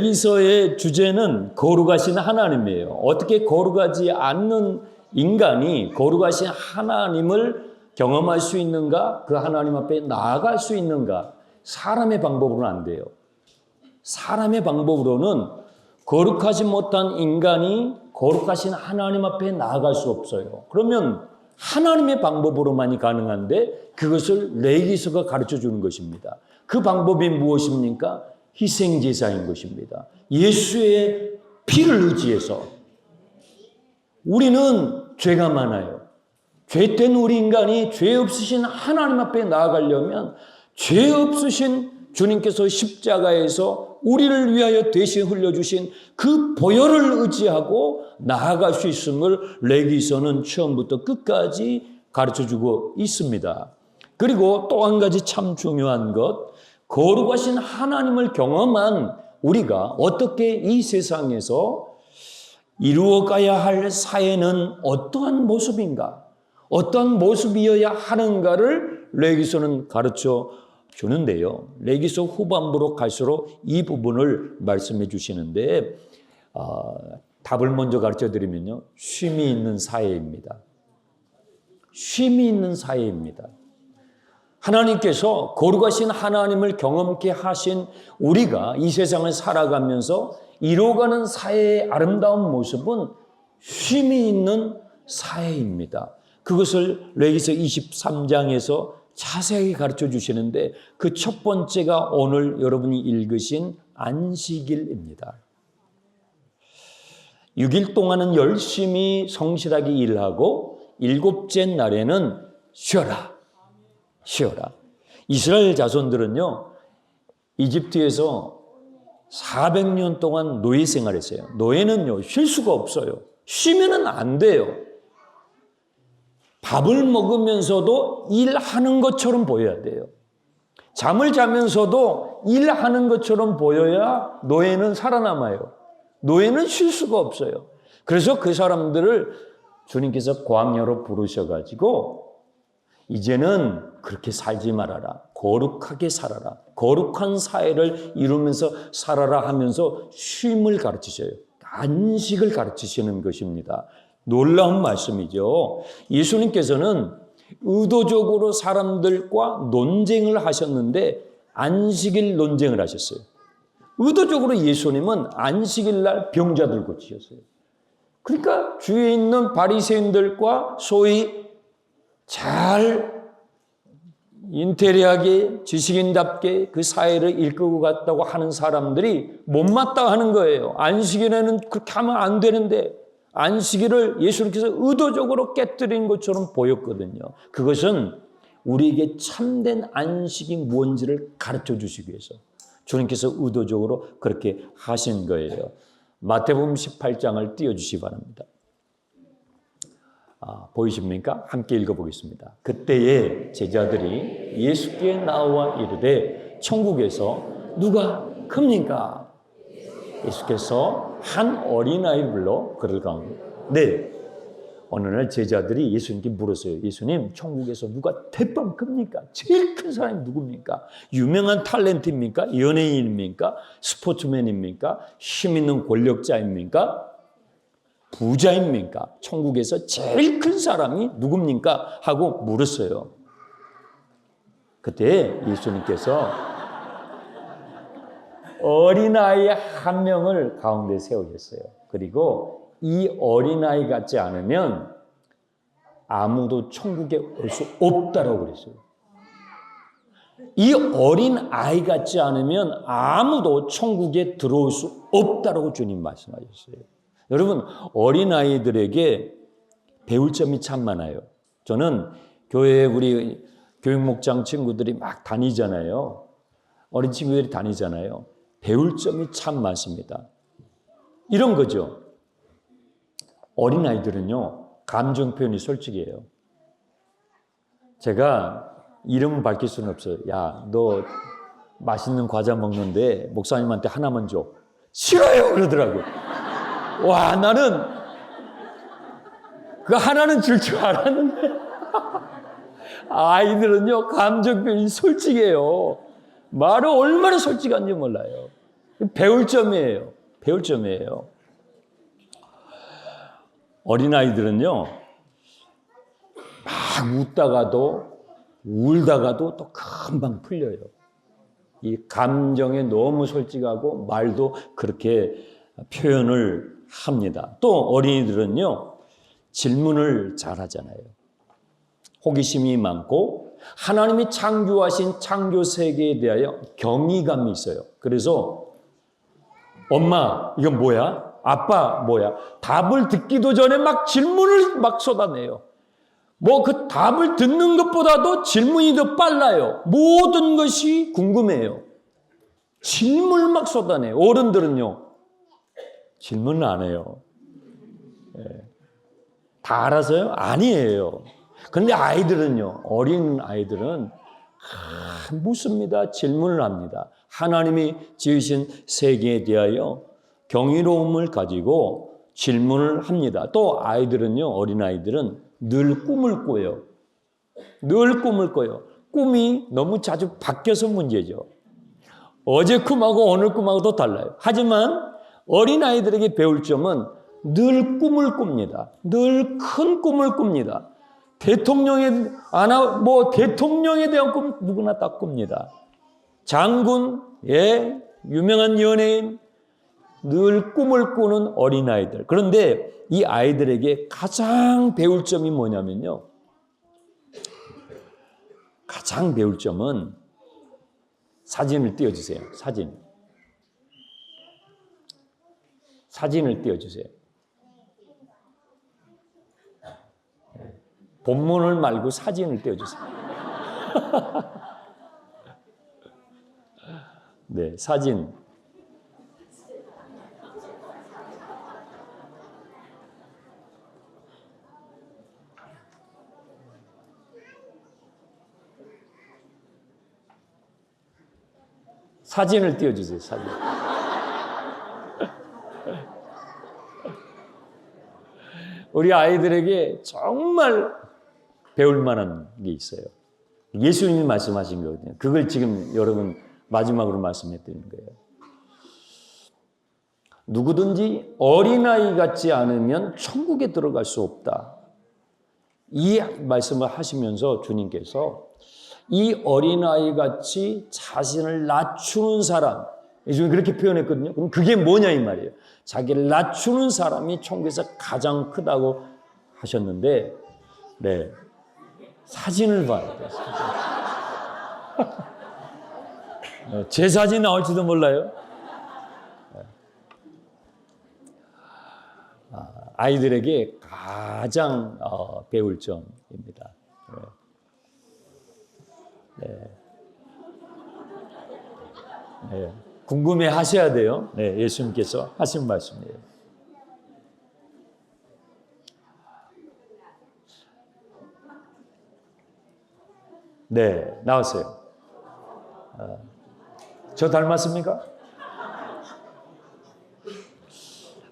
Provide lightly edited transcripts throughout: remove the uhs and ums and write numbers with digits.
레위기서의 주제는 거룩하신 하나님이에요. 어떻게 거룩하지 않는 인간이 거룩하신 하나님을 경험할 수 있는가? 그 하나님 앞에 나아갈 수 있는가? 사람의 방법으로는 안 돼요. 사람의 방법으로는 거룩하지 못한 인간이 거룩하신 하나님 앞에 나아갈 수 없어요. 그러면 하나님의 방법으로만이 가능한데 그것을 레위기서가 가르쳐 주는 것입니다. 그 방법이 무엇입니까? 희생제사인 것입니다. 예수의 피를 의지해서. 우리는 죄가 많아요. 죄된 우리 인간이 죄 없으신 하나님 앞에 나아가려면 죄 없으신 주님께서 십자가에서 우리를 위하여 대신 흘려주신 그 보혈을 의지하고 나아갈 수 있음을 레위기서는 처음부터 끝까지 가르쳐주고 있습니다. 그리고 또 한 가지 참 중요한 것, 거룩하신 하나님을 경험한 우리가 어떻게 이 세상에서 이루어가야 할 사회는 어떠한 모습인가, 어떠한 모습이어야 하는가를 레위기서는 가르쳐 주는데요. 레위기서 후반부로 갈수록 이 부분을 말씀해 주시는데 답을 먼저 가르쳐 드리면요. 쉼이 있는 사회입니다. 쉼이 있는 사회입니다. 하나님께서 거룩하신 하나님을 경험케 하신 우리가 이 세상을 살아가면서 이루어가는 사회의 아름다운 모습은 쉼이 있는 사회입니다. 그것을 레위기서 23장에서 자세하게 가르쳐 주시는데 그 첫 번째가 오늘 여러분이 읽으신 안식일입니다. 6일 동안은 열심히 성실하게 일하고 일곱째 날에는 쉬어라. 쉬어라. 이스라엘 자손들은요, 이집트에서 400년 동안 노예 생활했어요. 노예는요, 쉴 수가 없어요. 쉬면은 안 돼요. 밥을 먹으면서도 일하는 것처럼 보여야 돼요. 잠을 자면서도 일하는 것처럼 보여야 노예는 살아남아요. 노예는 쉴 수가 없어요. 그래서 그 사람들을 주님께서 광야로 부르셔가지고 이제는 그렇게 살지 말아라. 거룩하게 살아라. 거룩한 사회를 이루면서 살아라 하면서 쉼을 가르치셔요. 안식을 가르치시는 것입니다. 놀라운 말씀이죠. 예수님께서는 의도적으로 사람들과 논쟁을 하셨는데 안식일 논쟁을 하셨어요. 의도적으로 예수님은 안식일 날 병자들 고치셨어요. 그러니까 주위에 있는 바리새인들과 소위 잘 인테리하게 지식인답게 그 사회를 이끌고 갔다고 하는 사람들이 못마땅하는 거예요. 안식일에는 그렇게 하면 안 되는데 안식일을 예수님께서 의도적으로 깨뜨린 것처럼 보였거든요. 그것은 우리에게 참된 안식이 무엇인지를 가르쳐 주시기 위해서 주님께서 의도적으로 그렇게 하신 거예요. 마태복음 18장을 띄워주시기 바랍니다. 보이십니까? 함께 읽어보겠습니다. 그때에 제자들이 예수께 나와 이르되 천국에서 누가 큽니까? 예수께서 한 어린아이를 불러 그를 가운데 어느 날 제자들이 예수님께 물었어요. 예수님, 천국에서 누가 대빵 큽니까? 제일 큰 사람이 누굽니까? 유명한 탤런트입니까? 연예인입니까? 스포츠맨입니까? 힘 있는 권력자입니까? 부자입니까? 천국에서 제일 큰 사람이 누굽니까? 하고 물었어요. 그때 예수님께서 어린아이 한 명을 가운데 세우셨어요. 그리고 이 어린아이 같지 않으면 아무도 천국에 올 수 없다라고 그랬어요. 이 어린아이 같지 않으면 아무도 천국에 들어올 수 없다라고 주님 말씀하셨어요. 여러분, 어린아이들에게 배울 점이 참 많아요. 저는 교회에 우리 교육목장 친구들이 막 다니잖아요. 어린 친구들이 다니잖아요. 배울 점이 참 많습니다. 이런 거죠. 어린아이들은요, 감정 표현이 솔직해요. 제가 이름은 밝힐 수는 없어요. 야, 너 맛있는 과자 먹는데 목사님한테 하나만 줘. 싫어요! 그러더라고요. 와, 나는 그 하나는 줄 줄 알았는데 아이들은요 감정 표현이 솔직해요. 말을 얼마나 솔직한지 몰라요. 배울 점이에요. 배울 점이에요. 어린아이들은요, 막 웃다가도 울다가도 또 금방 풀려요. 이 감정에 너무 솔직하고 말도 그렇게 표현을 합니다. 또 어린이들은요, 질문을 잘 하잖아요. 호기심이 많고 하나님이 창조하신 창조 세계에 대하여 경이감이 있어요. 그래서 엄마, 이건 뭐야? 아빠, 뭐야? 답을 듣기도 전에 막 질문을 막 쏟아내요. 뭐 그 답을 듣는 것보다도 질문이 더 빨라요. 모든 것이 궁금해요. 질문을 막 쏟아내요. 어른들은요, 질문을 안 해요. 다 알아서요? 아니에요. 그런데 아이들은요, 어린 아이들은 묻습니다. 질문을 합니다. 하나님이 지으신 세계에 대하여 경이로움을 가지고 질문을 합니다. 또 아이들은요, 어린아이들은 늘 꿈을 꿔요. 늘 꿈을 꿔요. 꿈이 너무 자주 바뀌어서 문제죠. 어제 꿈하고 오늘 꿈하고도 달라요. 하지만 어린아이들에게 배울 점은 늘 꿈을 꿉니다. 늘 큰 꿈을 꿉니다. 대통령에 대한 꿈 누구나 다 꿉니다. 장군, 유명한 연예인, 늘 꿈을 꾸는 어린아이들. 그런데 이 아이들에게 가장 배울 점이 뭐냐면요. 가장 배울 점은 사진을 띄워주세요. 사진을 띄워주세요. 본문을 말고 사진을 띄워주세요. 네, 사진. 사진을 띄워주세요. 사진. 우리 아이들에게 정말 배울 만한 게 있어요. 예수님이 말씀하신 거거든요. 그걸 지금 여러분 마지막으로 말씀해 드리는 거예요. 누구든지 어린아이 같지 않으면 천국에 들어갈 수 없다. 이 말씀을 하시면서 주님께서 이 어린아이 같이 자신을 낮추는 사람, 예수님이 그렇게 표현했거든요. 그럼 그게 뭐냐 이 말이에요. 자기를 낮추는 사람이 천국에서 가장 크다고 하셨는데, 네, 사진을 봐야 돼요. 제 사진 나올지도 몰라요. 아이들에게 가장 배울 점입니다. 네. 네. 궁금해 하셔야 돼요. 네, 예수님께서 하신 말씀이에요. 네, 나왔어요. 저 닮았습니까?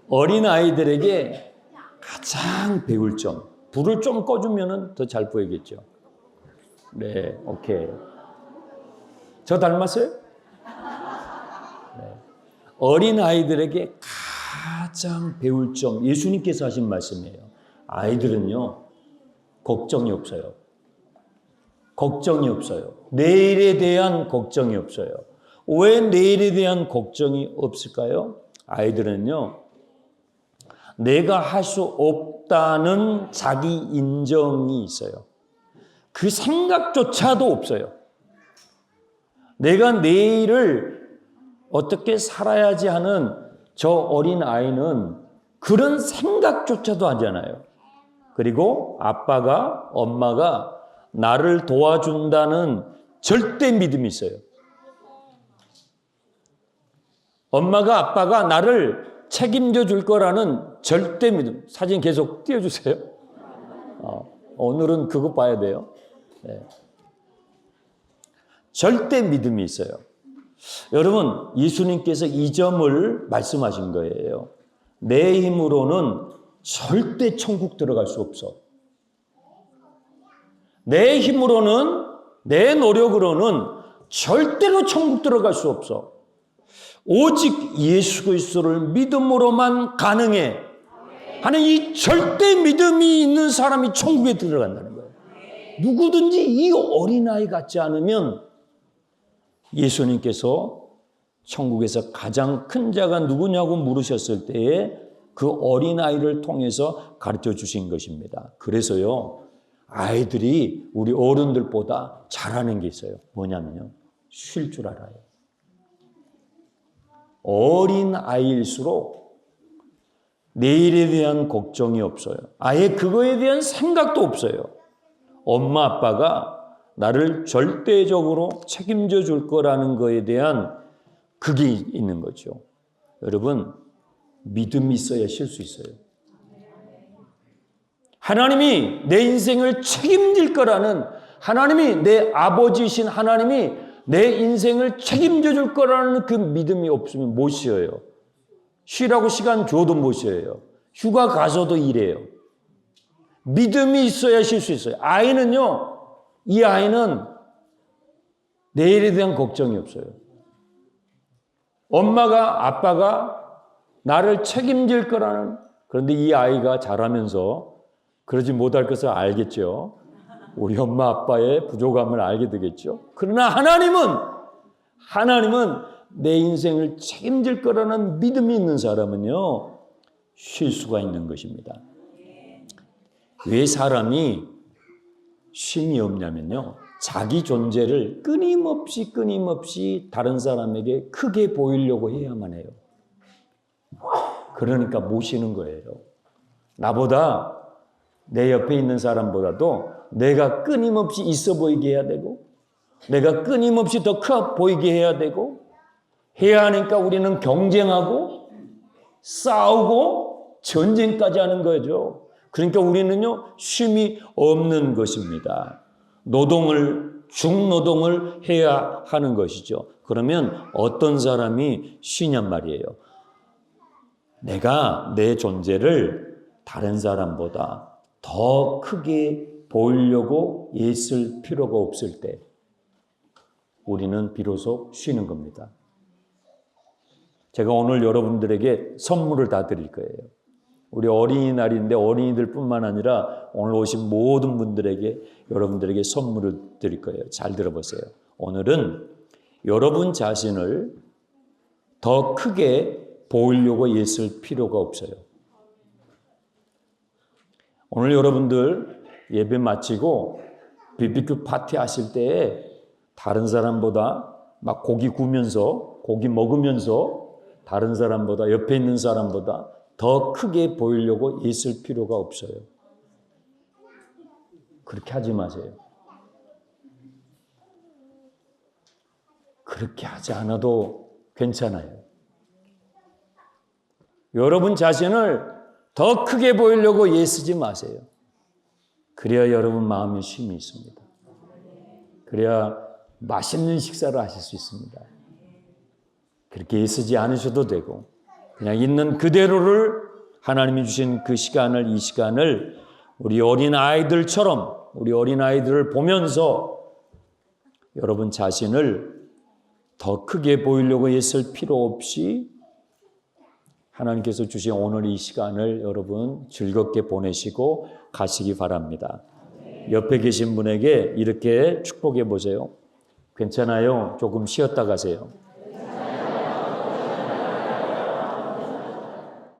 어린 아이들에게 가장 배울 점, 불을 좀 꺼주면 더 잘 보이겠죠. 네, 오케이. 저 닮았어요? 네. 어린 아이들에게 가장 배울 점, 예수님께서 하신 말씀이에요. 아이들은요, 걱정이 없어요. 걱정이 없어요. 내일에 대한 걱정이 없어요. 왜 내일에 대한 걱정이 없을까요? 아이들은요, 내가 할 수 없다는 자기 인정이 있어요. 그 생각조차도 없어요. 내가 내일을 어떻게 살아야지 하는 저 어린 아이는 그런 생각조차도 하지 않아요. 그리고 아빠가, 엄마가 나를 도와준다는 절대 믿음이 있어요. 엄마가, 아빠가 나를 책임져 줄 거라는 절대 믿음. 사진 계속 띄워주세요. 오늘은 그거 봐야 돼요. 네. 절대 믿음이 있어요. 여러분, 예수님께서 이 점을 말씀하신 거예요. 내 힘으로는 절대 천국 들어갈 수 없어. 내 힘으로는, 내 노력으로는 절대로 천국 들어갈 수 없어. 오직 예수 그리스도를 믿음으로만 가능해 하는 이 절대 믿음이 있는 사람이 천국에 들어간다는 거예요. 누구든지 이 어린아이 같지 않으면 예수님께서 천국에서 가장 큰 자가 누구냐고 물으셨을 때에 그 어린아이를 통해서 가르쳐 주신 것입니다. 그래서요, 아이들이 우리 어른들보다 잘하는 게 있어요. 뭐냐면요, 쉴 줄 알아요. 어린 아이일수록 내일에 대한 걱정이 없어요. 아예 그거에 대한 생각도 없어요. 엄마 아빠가 나를 절대적으로 책임져 줄 거라는 거에 대한 그게 있는 거죠. 여러분, 믿음이 있어야 쉴 수 있어요. 하나님이 내 인생을 책임질 거라는, 하나님이 내 아버지이신 하나님이 내 인생을 책임져 줄 거라는 그 믿음이 없으면 못 쉬어요. 쉬라고 시간 줘도 못 쉬어요. 휴가 가서도 일해요. 믿음이 있어야 쉴 수 있어요. 아이는요, 이 아이는 내일에 대한 걱정이 없어요. 엄마가, 아빠가 나를 책임질 거라는, 그런데 이 아이가 자라면서 그러지 못할 것을 알겠죠. 우리 엄마 아빠의 부족함을 알게 되겠죠. 그러나 하나님은 내 인생을 책임질 거라는 믿음이 있는 사람은요, 쉴 수가 있는 것입니다. 왜 사람이 쉼이 없냐면요, 자기 존재를 끊임없이 다른 사람에게 크게 보이려고 해야만 해요. 그러니까 못 쉬는 거예요. 나보다, 내 옆에 있는 사람보다도 내가 끊임없이 있어 보이게 해야 되고, 내가 끊임없이 더 커 보이게 해야 되고, 해야 하니까 우리는 경쟁하고 싸우고 전쟁까지 하는 거죠. 그러니까 우리는요, 쉼이 없는 것입니다. 중노동을 해야 하는 것이죠. 그러면 어떤 사람이 쉬냔 말이에요. 내가 내 존재를 다른 사람보다 더 크게 보이려고 애쓸 필요가 없을 때 우리는 비로소 쉬는 겁니다. 제가 오늘 여러분들에게 선물을 다 드릴 거예요. 우리 어린이날인데 어린이들뿐만 아니라 오늘 오신 모든 분들에게, 여러분들에게 선물을 드릴 거예요. 잘 들어보세요. 오늘은 여러분 자신을 더 크게 보이려고 애쓸 필요가 없어요. 오늘 여러분들 예배 마치고 BBQ 파티 하실 때에 다른 사람보다 막 고기 구우면서, 고기 먹으면서 다른 사람보다, 옆에 있는 사람보다 더 크게 보이려고 애쓸 필요가 없어요. 그렇게 하지 마세요. 그렇게 하지 않아도 괜찮아요. 여러분 자신을 더 크게 보이려고 애쓰지 마세요. 그래야 여러분 마음에 쉼이 있습니다. 그래야 맛있는 식사를 하실 수 있습니다. 그렇게 애쓰지 않으셔도 되고, 그냥 있는 그대로를, 하나님이 주신 그 시간을, 이 시간을 우리 어린아이들처럼, 우리 어린아이들을 보면서 여러분 자신을 더 크게 보이려고 애쓸 필요 없이 하나님께서 주신 오늘 이 시간을 여러분 즐겁게 보내시고 가시기 바랍니다. 옆에 계신 분에게 이렇게 축복해 보세요. 괜찮아요. 조금 쉬었다 가세요.